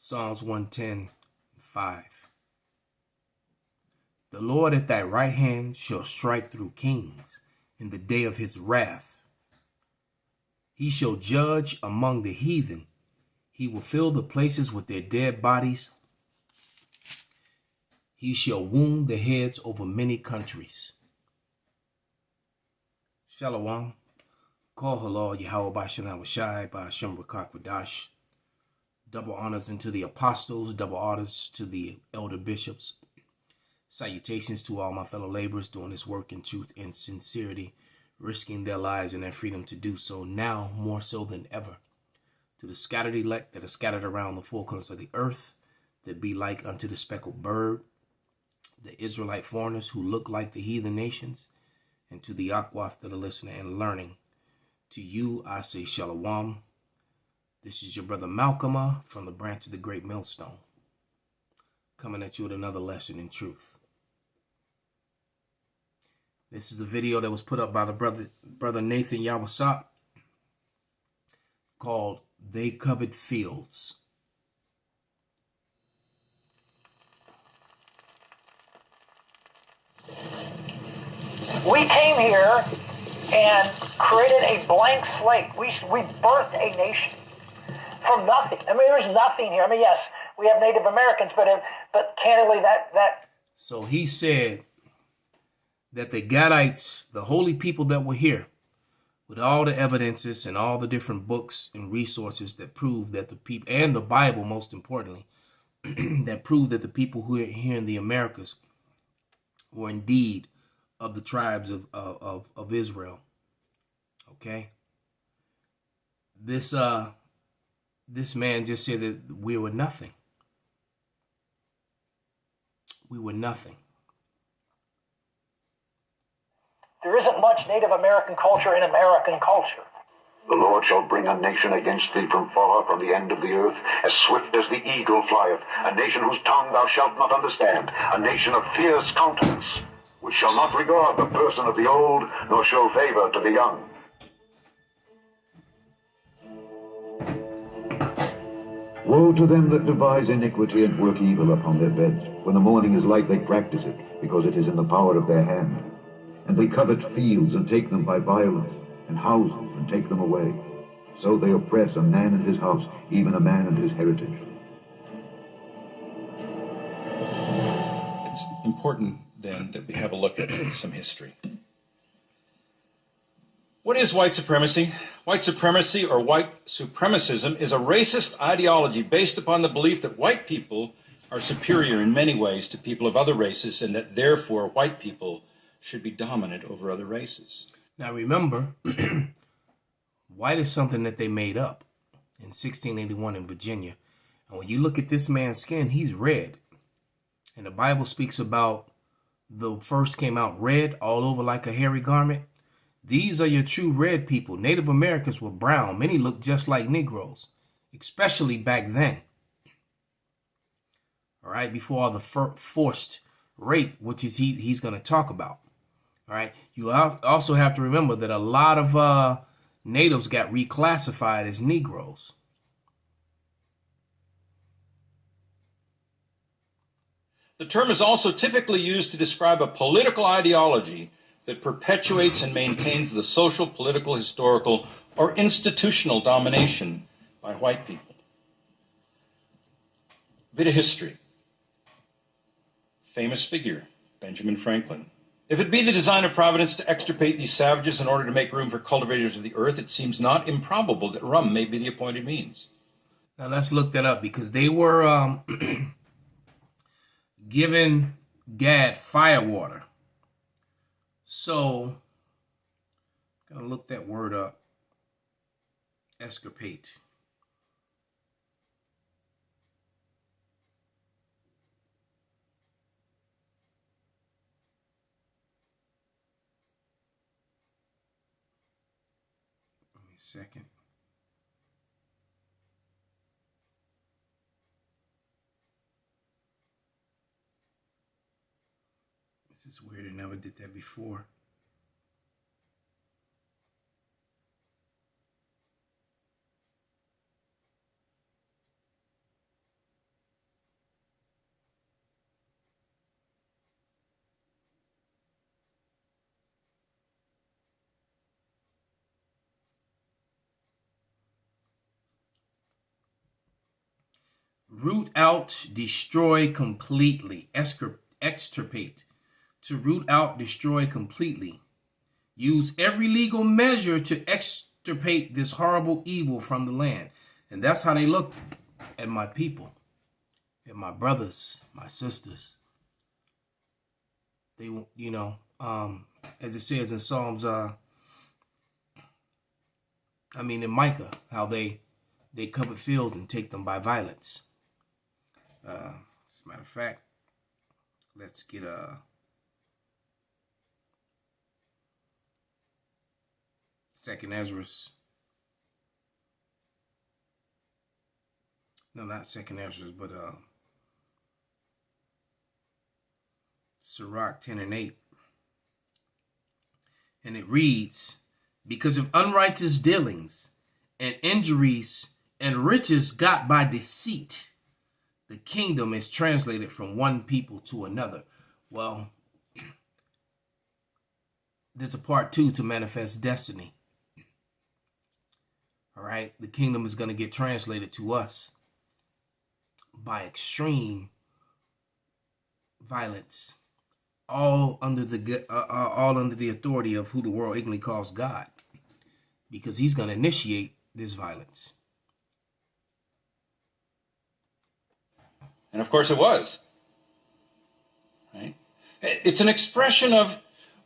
Psalms 110:5. The Lord at thy right hand shall strike through kings in the day of his wrath. He shall judge among the heathen. He will fill the places with their dead bodies. He shall wound the heads over many countries. Shalom. Call halal YAHAWASHI by SHAM QADASH. Double honors unto the apostles, double honors to the elder bishops. Salutations to all my fellow laborers doing this work in truth and sincerity, risking their lives and their freedom to do so now more so than ever. To the scattered elect that are scattered around the four corners of the earth, that be like unto the speckled bird, the Israelite foreigners who look like the heathen nations, and to the Akwaf that are listening and learning. To you I say Shalom. This is your brother MALCHAAMAH from the branch of the great millstone, coming at you with another lesson in truth. This is a video that was put up by the brother Nathan Yawasop called They Covet Fields. We came here and created a blank slate. We birthed a nation from nothing. I mean, there's nothing here. I mean, yes, we have Native Americans, but candidly, that. So he said that the Gadites, the holy people that were here, with all the evidences and all the different books and resources that prove that the people, and the Bible most importantly, that prove that the people who are here in the Americas were indeed of the tribes of Israel. Okay. This man just said that we were nothing. We were nothing. There isn't much Native American culture in American culture. The Lord shall bring a nation against thee from far, from the end of the earth, as swift as the eagle flieth, a nation whose tongue thou shalt not understand, a nation of fierce countenance, which shall not regard the person of the old, nor show favor to the young. Woe to them that devise iniquity and work evil upon their beds. When the morning is light, they practice it, because it is in the power of their hand. And they covet fields and take them by violence, and houses and take them away. So they oppress a man and his house, even a man and his heritage. It's important, then, that we have a look at some history. What is white supremacy? White supremacy, or white supremacism, is a racist ideology based upon the belief that white people are superior in many ways to people of other races, and that therefore white people should be dominant over other races. Now remember, white is something that they made up in 1681 in Virginia. And when you look at this man's skin, he's red. And the Bible speaks about the first came out red all over like a hairy garment. These are your true red people. Native Americans were brown. Many looked just like Negroes, especially back then. All right, before all the forced rape, which is he's going to talk about. All right, you also have to remember that a lot of natives got reclassified as Negroes. The term is also typically used to describe a political ideology that perpetuates and maintains the social, political, historical, or institutional domination by white people. Bit of history. Famous figure, Benjamin Franklin. If it be the design of Providence to extirpate these savages in order to make room for cultivators of the earth, it seems not improbable that rum may be the appointed means. Now let's look that up, because they were giving Gad firewater. So, gotta look that word up. Extirpate. Second. This is weird. I never did that before. root out, destroy completely, extirpate, to root out, destroy completely. Use every legal measure to extirpate this horrible evil from the land. And that's how they looked at my people, at my brothers, my sisters. They, you know, as it says in Psalms, in Micah, how they cover field and take them by violence. As a matter of fact, let's get Second Ezra. No, not Second Ezra, but Sirach 10 and 8. And it reads, because of unrighteous dealings and injuries and riches got by deceit, the kingdom is translated from one people to another. Well, there's a part 2 to manifest destiny. All right, the kingdom is going to get translated to us by extreme violence, all under the authority of who the world ignorantly calls God, because he's going to initiate this violence. And of course it was. Right? It's an expression of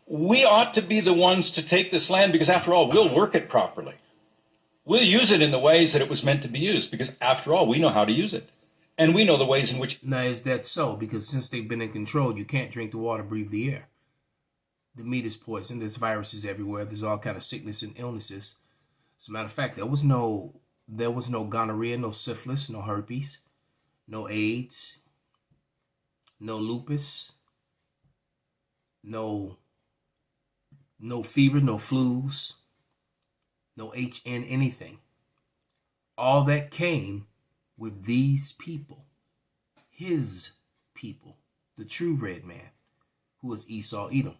we ought to be the ones to take this land because after all, we'll work it properly. We'll use it in the ways that it was meant to be used because after all, we know how to use it. And we know the ways in which... Now, is that so? Because since they've been in control, you can't drink the water, breathe the air. The meat is poison. There's viruses everywhere. There's all kind of sickness and illnesses. As a matter of fact, there was no gonorrhea, no syphilis, no herpes, no AIDS, no lupus, no fever, no flus, no HN anything. All that came with these people, his people, the true red man, who is Esau Edom,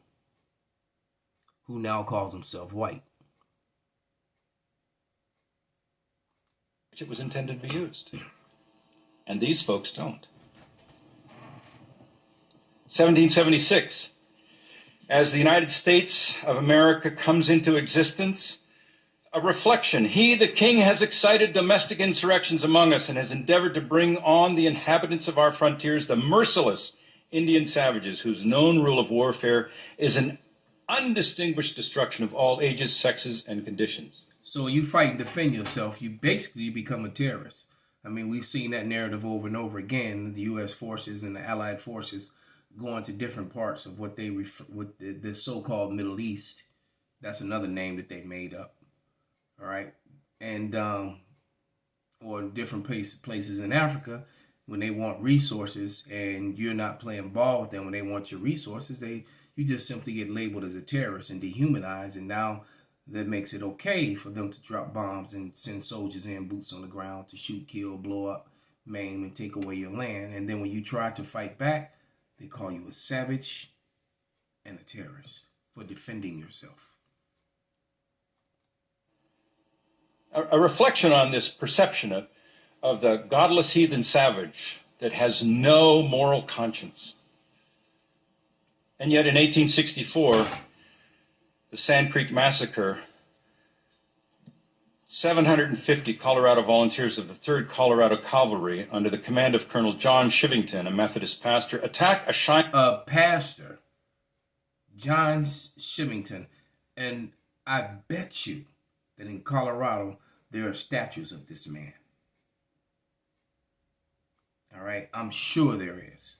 who now calls himself white. It was intended to be used. And these folks don't. 1776, as the United States of America comes into existence, a reflection. He, the king, has excited domestic insurrections among us and has endeavored to bring on the inhabitants of our frontiers the merciless Indian savages whose known rule of warfare is an undistinguished destruction of all ages, sexes, and conditions. So when you fight and defend yourself, you basically become a terrorist. I mean, we've seen that narrative over and over again. The U.S. forces and the Allied forces going to different parts of what they with the so-called Middle East. That's another name that they made up. All right, and or different places in Africa when they want resources, and you're not playing ball with them when they want your resources. You just simply get labeled as a terrorist and dehumanized, and now that makes it okay for them to drop bombs and send soldiers in, boots on the ground, to shoot, kill, blow up, maim, and take away your land. And then when you try to fight back, they call you a savage and a terrorist for defending yourself. A reflection on this perception of the godless heathen savage that has no moral conscience. And yet in 1864, the Sand Creek Massacre, 750 Colorado volunteers of the 3rd Colorado Cavalry under the command of Colonel John Shivington, a Methodist pastor, attack a Cheyenne... Pastor John Shivington. And I bet you that in Colorado, there are statues of this man. All right, I'm sure there is.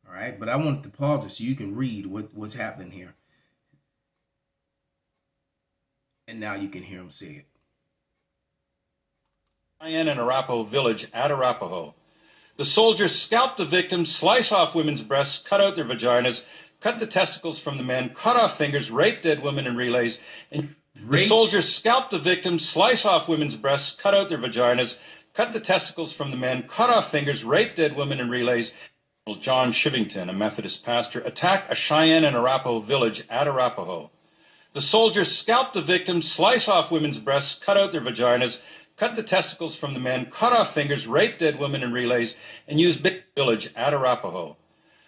All right, but I wanted to pause it so you can read what's happening here. And now you can hear him say it. Cheyenne and Arapaho village at Arapaho. The soldiers scalped the victims, slice off women's breasts, cut out their vaginas, cut the testicles from the men, cut off fingers, rape dead women in relays, and the soldiers scalped the victims, slice off women's breasts, cut out their vaginas, cut the testicles from the men, cut off fingers, rape dead women in relays. John Shivington, a Methodist pastor, attack a Cheyenne and Arapaho village at Arapaho. The soldiers scalped the victims, slice off women's breasts, cut out their vaginas, cut the testicles from the men, cut off fingers, rape dead women in relays, and use big village at Arapaho.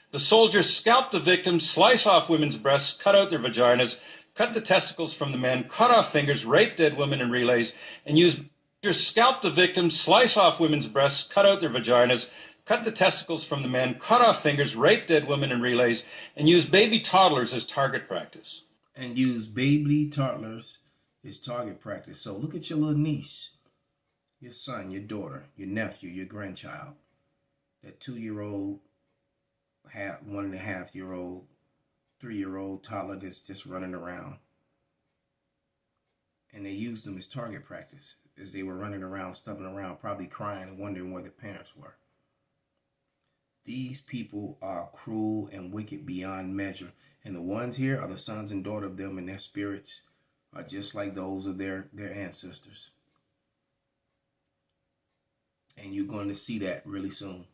The soldiers scalp the victims, slice off women's breasts, cut out their vaginas, cut the testicles from the men, cut off fingers, rape dead women in relays, and use scalp the victims, slice off women's breasts, cut out their vaginas, cut the testicles from the men, cut off fingers, rape dead women in relays, and use baby toddlers as target practice. And use baby toddlers as target practice. So look at your little niece, your son, your daughter, your nephew, your grandchild, that 2-year-old, 1.5-year-old, 3-year-old toddler that's just running around. And they used them as target practice as they were running around, stumbling around, probably crying and wondering where their parents were. These people are cruel and wicked beyond measure. And the ones here are the sons and daughters of them, and their spirits are just like those of their ancestors. And you're going to see that really soon.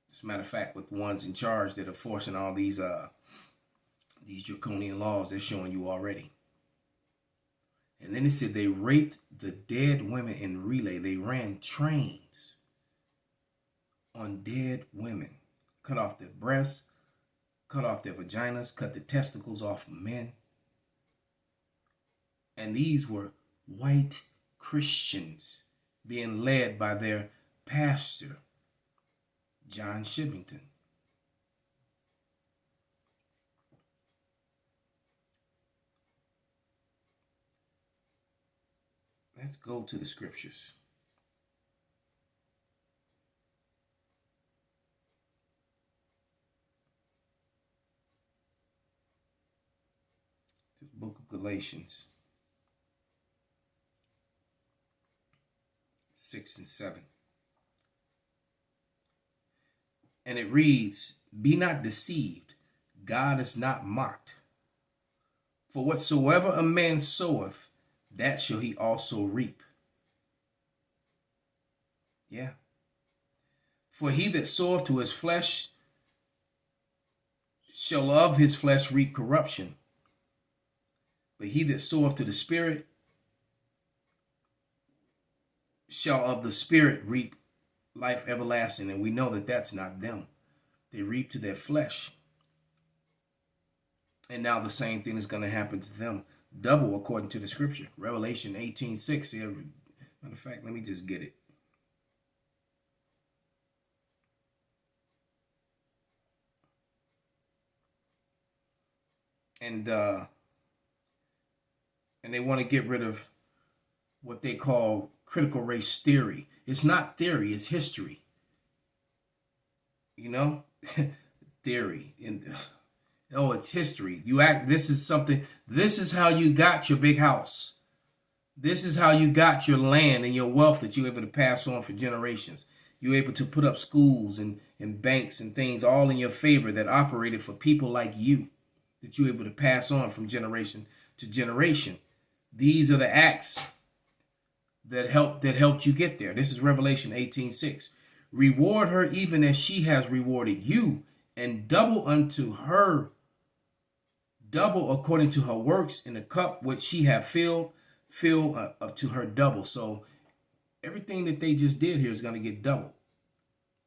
As a matter of fact, with the ones in charge that are forcing all these draconian laws, they're showing you already. And then it said they raped the dead women in relay. They ran trains on dead women, cut off their breasts, cut off their vaginas, cut the testicles off of men. And these were white Christians being led by their pastor, John Shivington. Let's go to the scriptures. The book of Galatians 6 and 7. And it reads, "Be not deceived, God is not mocked. For whatsoever a man soweth, that shall he also reap." Yeah. "For he that soweth to his flesh shall of his flesh reap corruption. But he that soweth to the Spirit shall of the Spirit reap life everlasting." And we know that that's not them. They reap to their flesh. And now the same thing is going to happen to them. Double according to the scripture. Revelation 18:6. Matter of fact, let me just get it. And they want to get rid of what they call critical race theory. It's not theory, it's history. You know? Theory. Oh, it's history. This is how you got your big house. This is how you got your land and your wealth that you're able to pass on for generations. You're able to put up schools and banks and things all in your favor that operated for people like you, that you're able to pass on from generation to generation. These are the acts that helped you get there. This is Revelation 18:6. "Reward her even as she has rewarded you, and double unto her, double according to her works, in the cup which she hath filled, fill up to her double." So everything that they just did here is going to get double,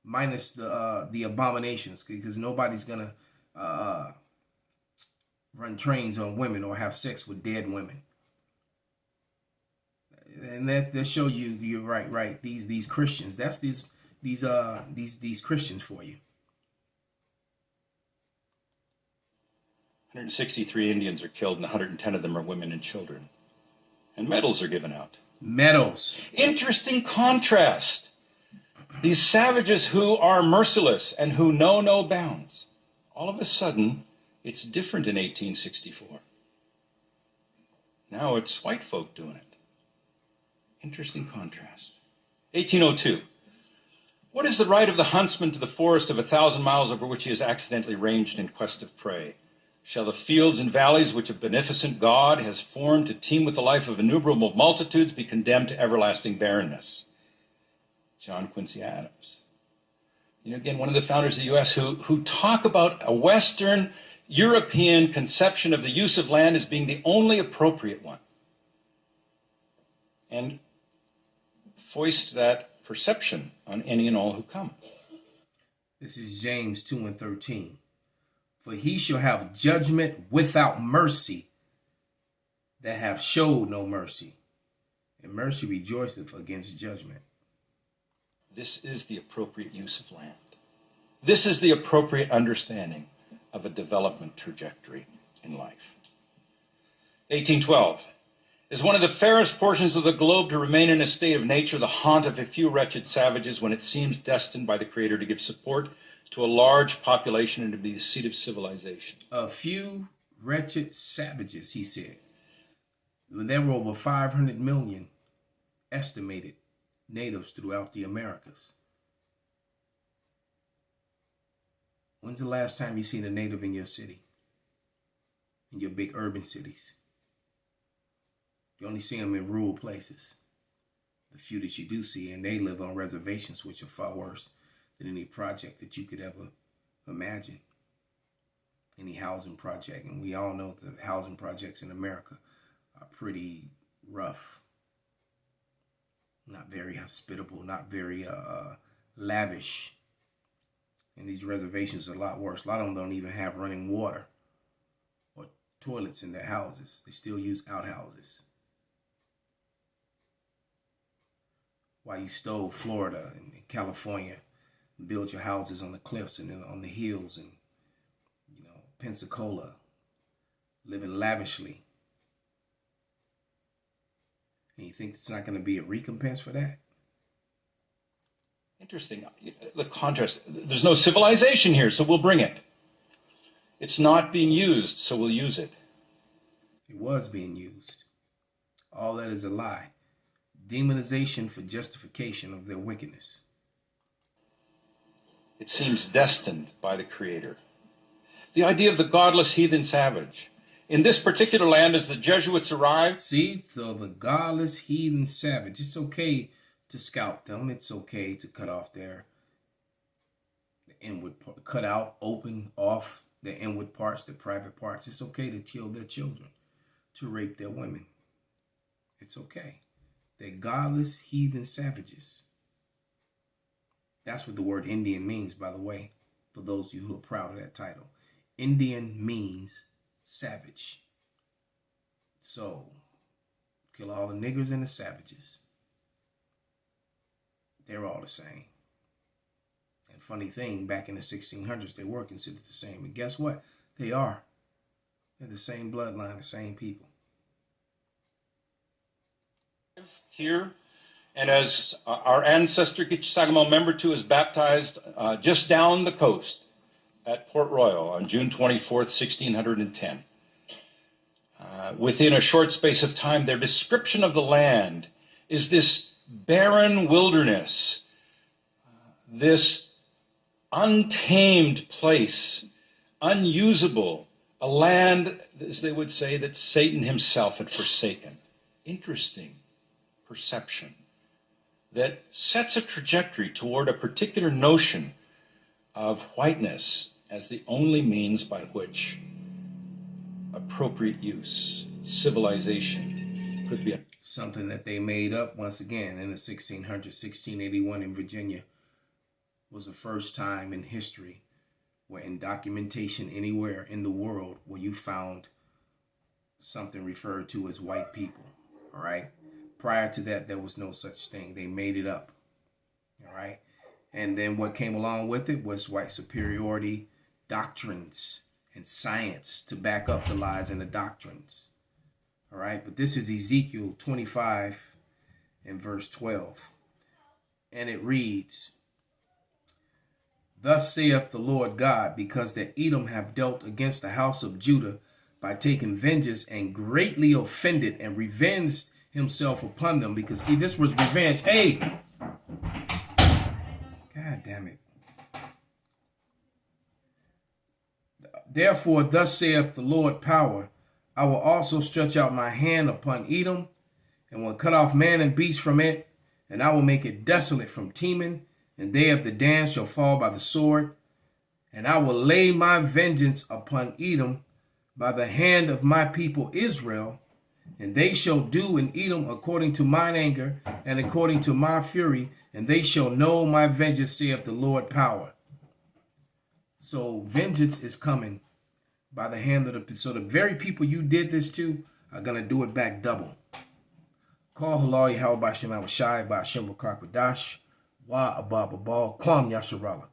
minus the abominations, because nobody's going to run trains on women or have sex with dead women. And that show you're right. These Christians, that's these Christians for you. 163 Indians are killed, and 110 of them are women and children. And medals are given out. Medals. Interesting contrast. These savages who are merciless and who know no bounds. All of a sudden, it's different in 1864. Now it's white folk doing it. Interesting contrast. 1802. "What is the right of the huntsman to the forest of 1,000 miles over which he has accidentally ranged in quest of prey? Shall the fields and valleys which a beneficent God has formed to teem with the life of innumerable multitudes be condemned to everlasting barrenness?" John Quincy Adams. Again, one of the founders of the U.S. who talk about a Western European conception of the use of land as being the only appropriate one. And foist that perception on any and all who come. This is James 2:13. For he shall have judgment without mercy that have showed no mercy, and mercy rejoiceth against judgment. This is the appropriate use of land. This is the appropriate understanding of a development trajectory in life. 1812. Is one of the fairest portions of the globe to remain in a state of nature, the haunt of a few wretched savages, when it seems destined by the Creator to give support to a large population and to be the seat of civilization? A few wretched savages, he said. There were over 500 million estimated natives throughout the Americas. When's the last time you seen a native in your city? In your big urban cities? You only see them in rural places. The few that you do see, and they live on reservations, which are far worse than any project that you could ever imagine. Any housing project. And we all know the housing projects in America are pretty rough. Not very hospitable, not very lavish. And these reservations are a lot worse. A lot of them don't even have running water or toilets in their houses. They still use outhouses. While you stole Florida and California, and build your houses on the cliffs and then on the hills, and Pensacola, living lavishly. And you think it's not going to be a recompense for that? Interesting. The contrast. There's no civilization here, so we'll bring it. It's not being used, so we'll use it. It was being used. All that is a lie. Demonization for justification of their wickedness. It seems destined by the Creator. The idea of the godless heathen savage. In this particular land, as the Jesuits arrived. See, so the godless heathen savage. It's okay to scalp them. It's okay to cut off their inward part, cut out, open off their inward parts, their private parts. It's okay to kill their children, to rape their women. It's okay. They're godless heathen savages. That's what the word Indian means, by the way, for those of you who are proud of that title. Indian means savage. So, kill all the niggers and the savages. They're all the same. And funny thing, back in the 1600s, they were considered the same. And guess what? They are. They're the same bloodline, the same people. Here, and as our ancestor Gitchsagamo member 2 is baptized just down the coast at Port Royal on June 24th, 1610. Within a short space of time, their description of the land is this barren wilderness, this untamed place, unusable, a land, as they would say, that Satan himself had forsaken. Interesting perception that sets a trajectory toward a particular notion of whiteness as the only means by which appropriate use, civilization could be. Something that they made up once again in the 1600s. 1681 in Virginia was the first time in history where in documentation anywhere in the world where you found something referred to as white people. All right. Prior to that, there was no such thing. They made it up. All right. And then what came along with it was white superiority doctrines and science to back up the lies and the doctrines. All right. But this is Ezekiel 25 and verse 12. And it reads, Thus saith the Lord God, because that Edom have dealt against the house of Judah by taking vengeance and greatly offended and revenged himself upon them. Because see, this was revenge. Hey, God damn it. Therefore, thus saith the Lord power, I will also stretch out my hand upon Edom, and will cut off man and beast from it, and I will make it desolate from Teman, and they of the Dan shall fall by the sword, and I will lay my vengeance upon Edom by the hand of my people Israel, And they shall do in Edom according to mine anger and according to my fury, and they shall know my vengeance, saith the Lord power. So vengeance is coming by the hand of so the very people you did this to are going to do it back double. Call halal YAHAWASHI by Hashem QADASH. Wa abba Kwam Yasharala.